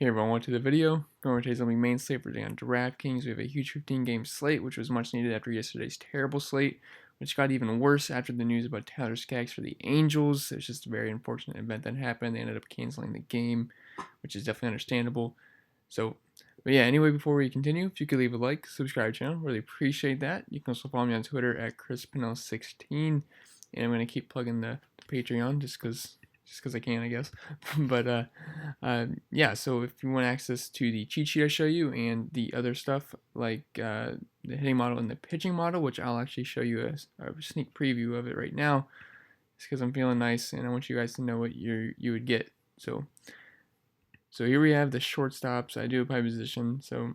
Hey everyone, welcome to the video. Going to today's only main slate for today on DraftKings. We have a huge 15-game slate, which was much needed after yesterday's terrible slate, which got even worse after the news about Tyler Skaggs for the Angels. It's just a very unfortunate event that happened. They ended up canceling the game, which is definitely understandable. But yeah, anyway, before we continue, if you could leave a like, subscribe to the channel, really appreciate that. You can also follow me on Twitter at ChrisPennell16, and I'm going to keep plugging the Patreon just because I can, I guess. But yeah, so if you want access to the cheat sheet I show you and the other stuff like the hitting model and the pitching model, which I'll actually show you a sneak preview of it right now, it's because I'm feeling nice and I want you guys to know what you would get. So here we have the shortstops. I do a pie position. So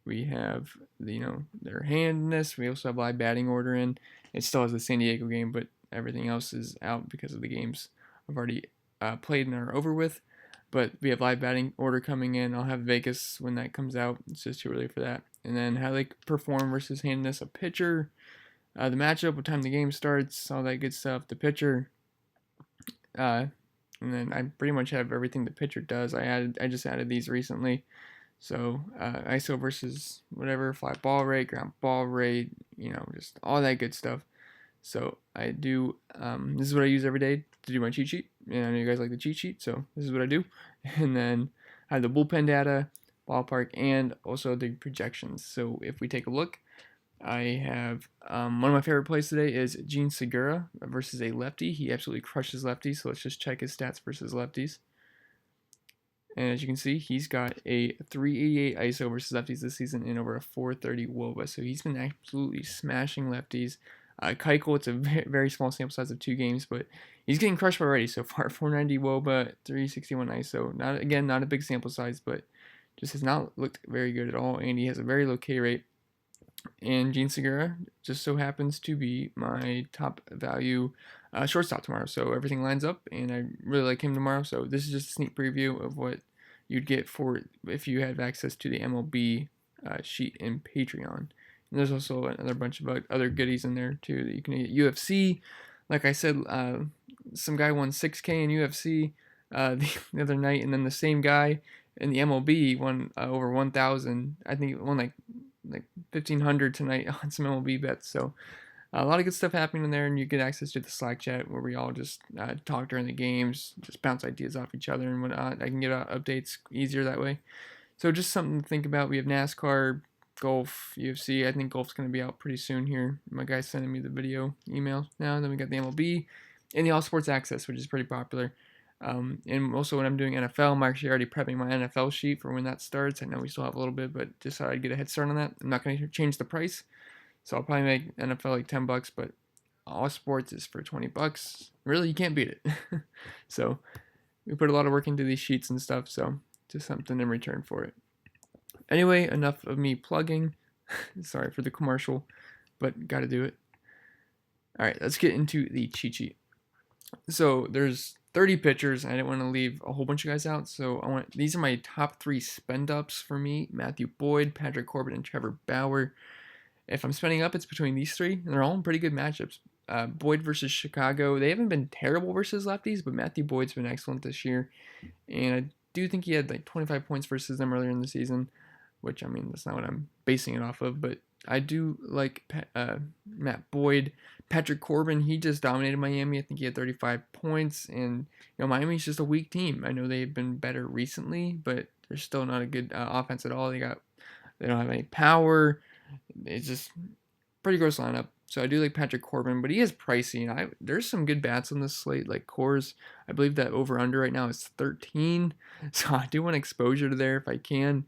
we have their handedness. We also have live batting order in. It still has the San Diego game, but everything else is out because of the games I've already played and are over with. But we have live batting order coming in. I'll have Vegas when that comes out. It's just too early for that. And then how they perform versus handedness, a pitcher, the matchup, what time the game starts, all that good stuff. The pitcher, and then I pretty much have everything the pitcher does. I just added these recently. So ISO versus whatever, fly ball rate, ground ball rate, just all that good stuff. So I do, this is what I use every day to do my cheat sheet. And I know you guys like the cheat sheet, so this is what I do. And then I have the bullpen data, ballpark, and also the projections. So if we take a look, I have one of my favorite plays today is Gene Segura versus a lefty. He absolutely crushes lefties, so let's just check his stats versus lefties. And as you can see, he's got a 388 ISO versus lefties this season and over a 430 WOBA. So he's been absolutely smashing lefties. Keuchel, it's a very small sample size of 2 games, but he's getting crushed already so far. 490 WOBA, 361 ISO. Not a big sample size, but just has not looked very good at all. And he has a very low K rate. And Gene Segura just so happens to be my top value shortstop tomorrow. So everything lines up, and I really like him tomorrow. So this is just a sneak preview of what you'd get for if you have access to the MLB sheet in Patreon. And there's also another bunch of other goodies in there too that you can get. UFC, like I said, some guy won 6K in UFC the other night, and then the same guy in the MLB won over 1,000. I think it won like 1,500 tonight on some MLB bets. So a lot of good stuff happening in there, and you get access to the Slack chat where we all just talk during the games, just bounce ideas off each other and whatnot. I can get updates easier that way. So just something to think about. We have NASCAR, golf, UFC. I think golf's going to be out pretty soon here. My guy's sending me the video email now. And then we got the MLB and the All Sports Access, which is pretty popular. And also when I'm doing NFL, I'm actually already prepping my NFL sheet for when that starts. I know we still have a little bit, but just thought I'd get a head start on that. I'm not going to change the price, so I'll probably make NFL like $10, but All Sports is for $20. Really, you can't beat it. So we put a lot of work into these sheets and stuff, so just something in return for it. Anyway, enough of me plugging. Sorry for the commercial, but got to do it. All right, let's get into the cheat sheet. So there's 30 pitchers. I didn't want to leave a whole bunch of guys out, so these are my top 3 spend ups for me: Matthew Boyd, Patrick Corbin, and Trevor Bauer. If I'm spending up, it's between these 3, and they're all in pretty good matchups. Boyd versus Chicago. They haven't been terrible versus lefties, but Matthew Boyd's been excellent this year, and I do think he had like 25 points versus them earlier in the season, which, I mean, that's not what I'm basing it off of, but I do like Matt Boyd. Patrick Corbin, he just dominated Miami. I think he had 35 points, and Miami's just a weak team. I know they've been better recently, but they're still not a good offense at all. They don't have any power. It's just pretty gross lineup. So I do like Patrick Corbin, but he is pricey, and there's some good bats on this slate, like Coors. I believe that over-under right now is 13, so I do want exposure to there if I can.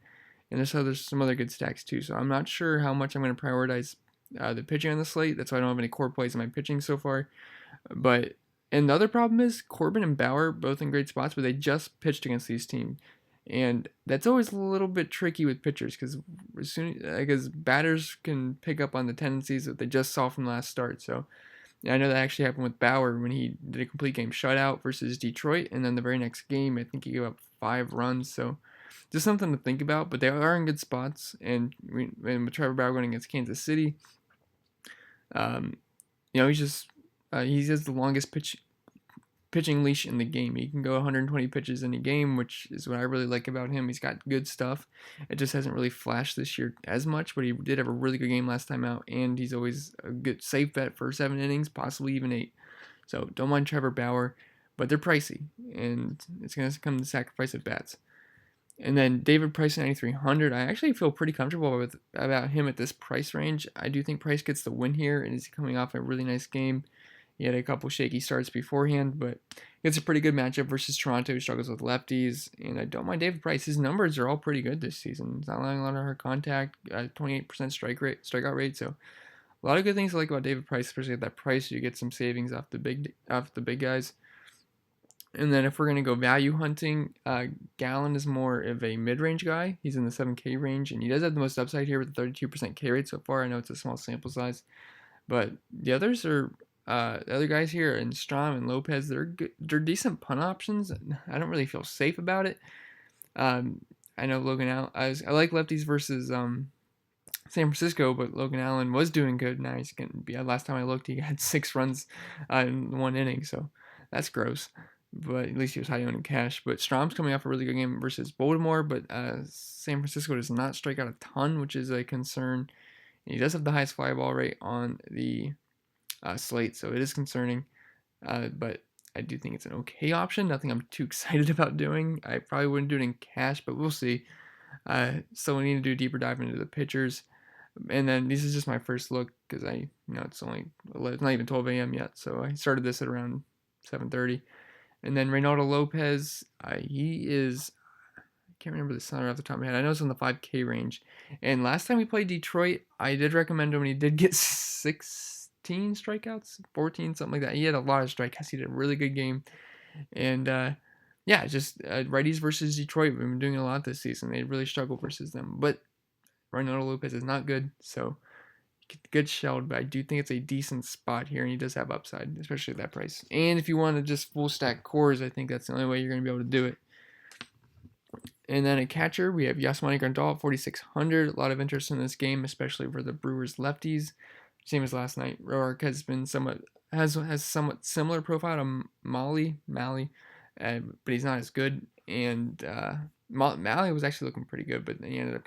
And there's some other good stacks too, so I'm not sure how much I'm going to prioritize the pitching on the slate. That's why I don't have any core plays in my pitching so far. And the other problem is Corbin and Bauer both in great spots, but they just pitched against these teams. And that's always a little bit tricky with pitchers because batters can pick up on the tendencies that they just saw from last start. So I know that actually happened with Bauer when he did a complete game shutout versus Detroit, and then the very next game I think he gave up 5 runs. So just something to think about. But they are in good spots, and with Trevor Bauer going against Kansas City, he has the longest pitching leash in the game. He can go 120 pitches in a game, which is what I really like about him. He's got good stuff. It just hasn't really flashed this year as much, but he did have a really good game last time out, and he's always a good safe bet for 7 innings, possibly even 8. So don't mind Trevor Bauer, but they're pricey, and it's going to come to the sacrifice of bats. And then David Price at 9,300. I actually feel pretty comfortable about him at this price range. I do think Price gets the win here, and he's coming off a really nice game. He had a couple shaky starts beforehand, but it's a pretty good matchup versus Toronto, who struggles with lefties. And I don't mind David Price. His numbers are all pretty good this season. He's not allowing a lot of hard contact, 28% strikeout rate. So a lot of good things to like about David Price, especially at that price. You get some savings off the big guys. And then if we're going to go value hunting, Gallen is more of a mid-range guy. He's in the 7K range, and he does have the most upside here with a 32% K rate so far. I know it's a small sample size, but the others are the other guys here, and Strom and Lopez, they're good, they're decent punt options. I don't really feel safe about it. I know Logan Allen. I like lefties versus San Francisco, but Logan Allen was doing good. Now he's getting. Last time I looked, he had 6 runs in 1 inning, so that's gross. But at least he was high owned in cash. But Strom's coming off a really good game versus Baltimore, but San Francisco does not strike out a ton, which is a concern. And he does have the highest fly ball rate on the slate, so it is concerning. But I do think it's an okay option. Nothing I'm too excited about doing. I probably wouldn't do it in cash, but we'll see. So we need to do a deeper dive into the pitchers. And then this is just my first look because it's not even 12 a.m. yet. So I started this at around 7:30. And then Reynaldo Lopez, he is, I can't remember the center off the top of my head. I know it's in the 5K range. And last time we played Detroit, I did recommend him, and he did get 16 strikeouts, 14, something like that. He had a lot of strikeouts. He did a really good game. And just righties versus Detroit. We've been doing a lot this season. They really struggle versus them. But Reynaldo Lopez is not good, so good shelled, but I do think it's a decent spot here, and he does have upside, especially at that price. And if you want to just full stack cores, I think that's the only way you're going to be able to do it. And then a catcher, we have Yasmani Grandal at 4,600. A lot of interest in this game, especially for the Brewers lefties. Same as last night. Roark has been somewhat similar profile to Malley, but he's not as good. And Malley was actually looking pretty good, but then he ended up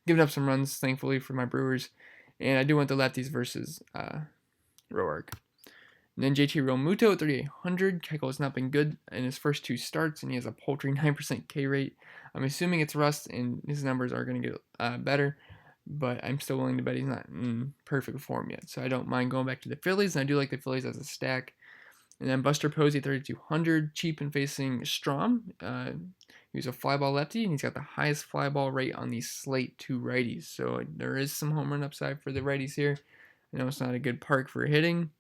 giving up some runs, thankfully, for my Brewers. And I do want the lefties versus Roark. And then JT Realmuto at 3,800. Keiko has not been good in his first 2 starts, and he has a paltry 9% K rate. I'm assuming it's rust, and his numbers are going to get better, but I'm still willing to bet he's not in perfect form yet. So I don't mind going back to the Phillies, and I do like the Phillies as a stack. And then Buster Posey, 3,200, cheap and facing Strom. He's a fly ball lefty, and he's got the highest fly ball rate on the slate to righties. So there is some home run upside for the righties here. I know it's not a good park for hitting.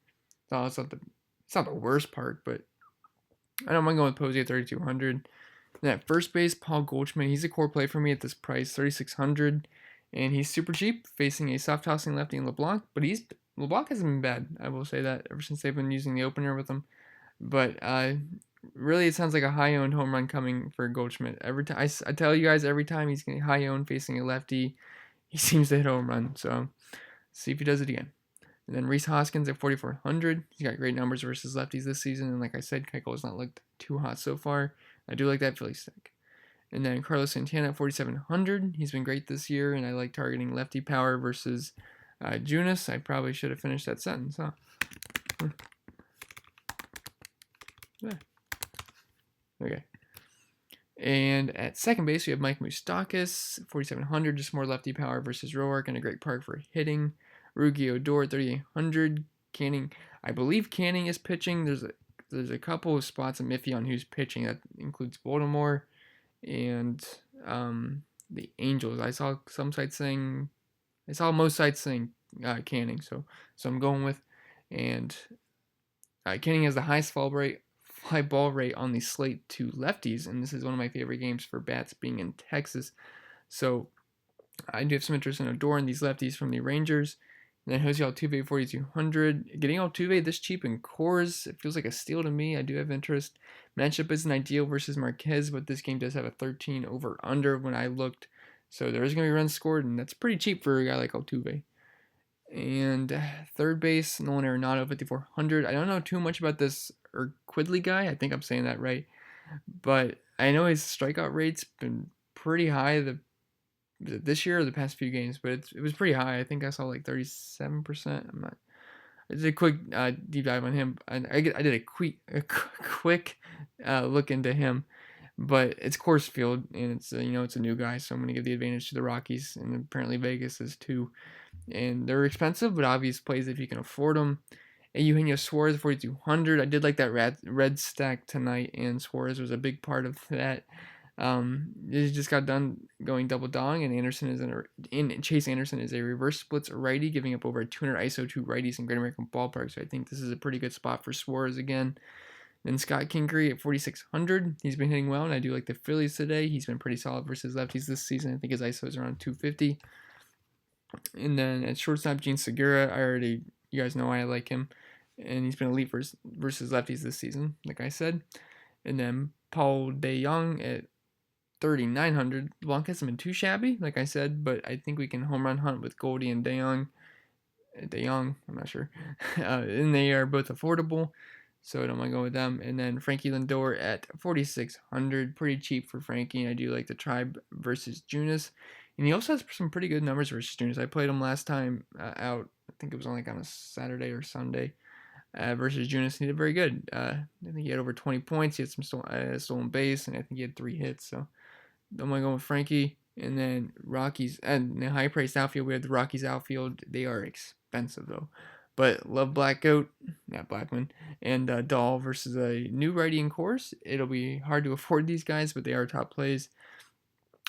It's not the worst park, but I don't mind going with Posey at 3,200. Then at first base, Paul Goldschmidt. He's a core play for me at this price, 3,600, and he's super cheap, facing a soft tossing lefty in LeBlanc. But LeBlanc hasn't been bad. I will say that ever since they've been using the opener with him. But really, it sounds like a high-owned home run coming for Goldschmidt. Every time I tell you guys, every time he's getting high-owned facing a lefty, he seems to hit a home run. So see if he does it again. And then Rhys Hoskins at 4,400. He's got great numbers versus lefties this season. And like I said, Keiko has not looked too hot so far. I do like that Philly stack. And then Carlos Santana at 4,700. He's been great this year, and I like targeting lefty power versus Junis. I probably should have finished that sentence, huh? Yeah. Okay. And at second base, we have Mike Moustakas, 4,700, just more lefty power versus Roark, and a great park for hitting. Rugi Odor, 3,800. Canning, I believe Canning is pitching. There's a couple of spots I'm iffy on who's pitching. That includes Baltimore and the Angels. I saw most sites saying Canning, so I'm going with. And Canning has the highest fly ball rate on the slate to lefties, and this is one of my favorite games for bats, being in Texas. So I do have some interest in Odor and these lefties from the Rangers. And then Jose Altuve, 4,200. Getting Altuve this cheap in cores, it feels like a steal to me. I do have interest. Matchup isn't ideal versus Marquez, but this game does have a 13 over-under when I looked. So there is going to be runs scored, and that's pretty cheap for a guy like Altuve. And third base, Nolan Arenado, 5,400. I don't know too much about this Quidley guy. I think I'm saying that right. But I know his strikeout rate's been pretty high this year or the past few games, but it was pretty high. I think I saw like 37%. I'm not. I did a quick deep dive on him, and I did a quick look into him, but it's Coors Field, and it's it's a new guy, so I'm gonna give the advantage to the Rockies, and apparently Vegas is too, and they're expensive, but obvious plays if you can afford them. And Eugenio Suarez, 4,200. I did like that red stack tonight, and Suarez was a big part of that. He just got done going double dong, and Chase Anderson is a reverse splits righty, giving up over 200 ISO to righties in Great American Ballpark. So I think this is a pretty good spot for Suarez again. Then Scott Kingery at 4,600. He's been hitting well, and I do like the Phillies today. He's been pretty solid versus lefties this season. I think his ISO is around 250. And then at shortstop, Gene Segura. You guys know why I like him, and he's been elite versus lefties this season, like I said. And then Paul DeJong at 3,900. Blanc hasn't been too shabby, like I said, but I think we can home run hunt with Goldie and DeJong. I'm not sure. And they are both affordable, so I don't mind going with them. And then Frankie Lindor at 4,600. Pretty cheap for Frankie. I do like the Tribe versus Junis. And he also has some pretty good numbers versus Junis. I played him last time out. I think it was only on a Saturday or Sunday. Versus Junis, he did very good. I think he had over 20 points. He had some stolen base, and I think he had 3 hits. So I'm going to go with Frankie. And then Rockies, and the high-priced outfield, we have the Rockies outfield. They are expensive, though. But love Black Goat, not Blackman, and Dahl versus a new righty in Coors. It'll be hard to afford these guys, but they are top plays.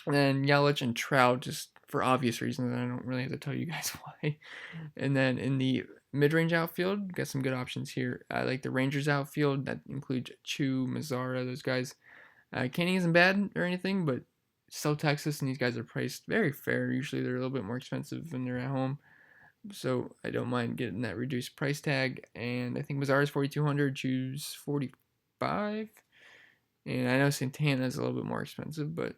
And then Yelich and Trout, just for obvious reasons. I don't really have to tell you guys why. And then in the mid-range outfield, got some good options here. I like the Rangers outfield. That includes Chu, Mazzara, those guys. Canning isn't bad or anything, but still Texas, and these guys are priced very fair. Usually they're a little bit more expensive when they're at home. So I don't mind getting that reduced price tag. And I think Mazzara's 4,200, Chu's 45. And I know Santana's a little bit more expensive, but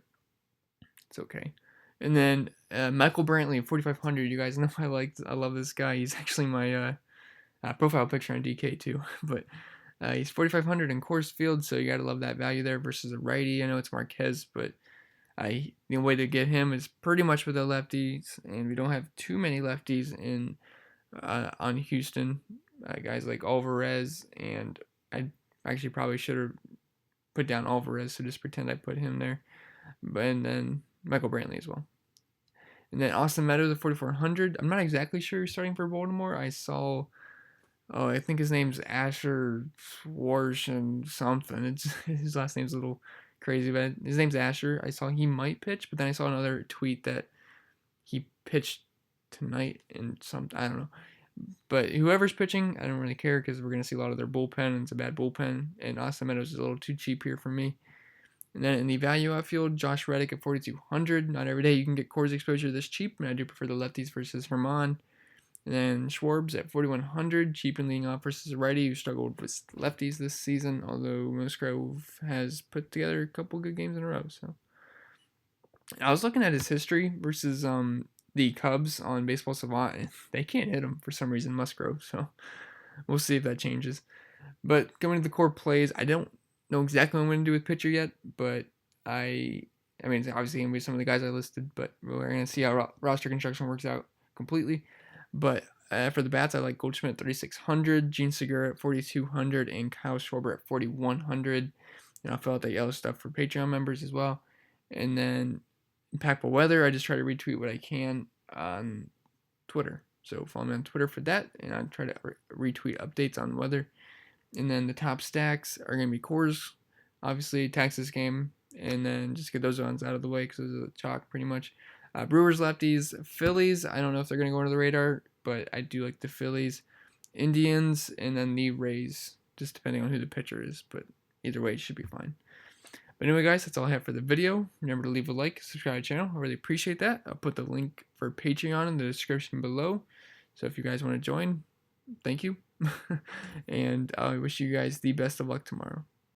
it's okay. And then Michael Brantley, 4,500. You guys know I love this guy. He's actually my profile picture on DK too. But he's 4,500 in Coors Field, so you gotta love that value there versus a righty. I know it's Marquez, but the way to get him is pretty much with the lefties, and we don't have too many lefties on Houston. Guys like Alvarez, and I actually probably should have put down Alvarez, so just pretend I put him there. And then Michael Brantley as well. And then Austin Meadows at 4,400. I'm not exactly sure he's starting for Baltimore. I saw, I think his name's Asher Swarsh and something. His last name's a little crazy, but his name's Asher. I saw he might pitch, but then I saw another tweet that he pitched tonight and I don't know. But whoever's pitching, I don't really care because we're going to see a lot of their bullpen, and it's a bad bullpen. And Austin Meadows is a little too cheap here for me. And then in the value outfield, Josh Reddick at 4,200. Not every day you can get Coors exposure this cheap, and I do prefer the lefties versus Herman. And then Schwarbs at 4,100, cheap and leading off versus a righty who struggled with lefties this season, although Musgrove has put together a couple good games in a row. So I was looking at his history versus the Cubs on Baseball Savant, and they can't hit him for some reason, Musgrove. So we'll see if that changes. But going to the core plays, I don't know exactly what I'm going to do with pitcher yet, but I mean, it's obviously going to be some of the guys I listed, but we're going to see how roster construction works out completely. But for the bats, I like Goldschmidt at 3,600, Gene Segura at 4,200, and Kyle Schwarber at 4,100. And I'll fill out that yellow stuff for Patreon members as well. And then Impactful Weather, I just try to retweet what I can on Twitter. So follow me on Twitter for that, and I try to retweet updates on weather. And then the top stacks are going to be Coors, obviously, Texas game, and then just get those ones out of the way because those are the chalk pretty much. Brewers, lefties, Phillies, I don't know if they're going to go under the radar, but I do like the Phillies. Indians, and then the Rays, just depending on who the pitcher is, but either way, it should be fine. But anyway, guys, that's all I have for the video. Remember to leave a like, subscribe to the channel. I really appreciate that. I'll put the link for Patreon in the description below. So if you guys want to join, thank you. And I wish you guys the best of luck tomorrow.